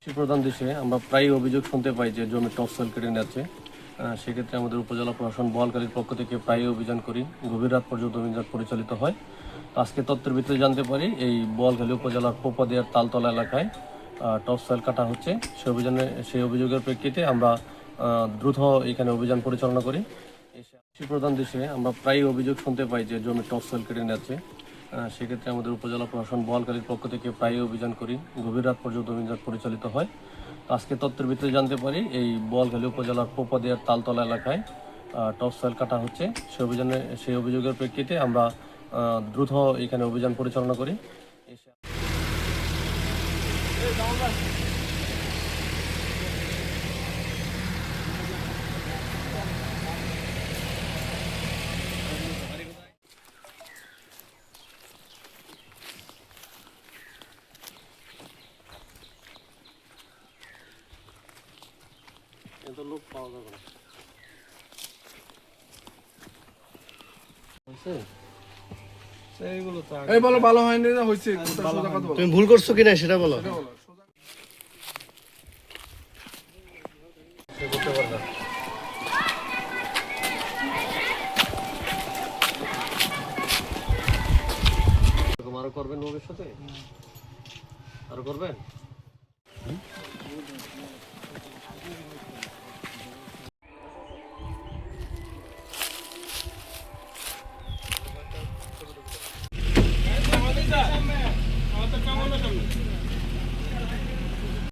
কৃষি প্রধান দেশে আমরা প্রায় অভিযোগ শুনতে পাই যে জমি টপসয়েল কেটে নিচ্ছে। সেক্ষেত্রে আমাদের উপজেলা প্রশাসন বোয়ালখালীর পক্ষ থেকে প্রায় অভিযান করি, গভীর রাত পর্যন্ত অভিযান পরিচালিত হয়। তো আজকে তথ্যের ভিত্তিতে জানতে পারি এই বোয়ালখালী উপজেলার পোপাদিয়ার তালতলা এলাকায় টপসয়েল কাটা হচ্ছে। সেই অভিযোগের প্রেক্ষিতে আমরা দ্রুত এখানে অভিযান পরিচালনা করি। কৃষি প্রধান দেশে আমরা প্রায় অভিযোগ শুনতে পাই যে জমি টপসয়েল কেটে নিচ্ছে। সেক্ষেত্রে আমাদের উপজেলা প্রশাসন বোয়ালখালীর পক্ষ থেকে প্রায় অভিযান করি, গভীর রাত পর্যন্ত অভিযান পরিচালিত হয়। তো আজকে তথ্যের ভিত্তিতে জানতে পারি এই বোয়ালখালী উপজেলার পোপাদিয়ার তালতলা এলাকায় টপসয়েল কাটা হচ্ছে। সেই অভিযোগের প্রেক্ষিতে আমরা দ্রুত এখানে অভিযান পরিচালনা করি। লোক পাওয়া যাবে না। এই বলো ভালো হয়নি না হয়েছে? তুমি ভুল করছো কিনা সেটা বলো। আরো করবেন ভবিষ্যতে, আরো করবেন।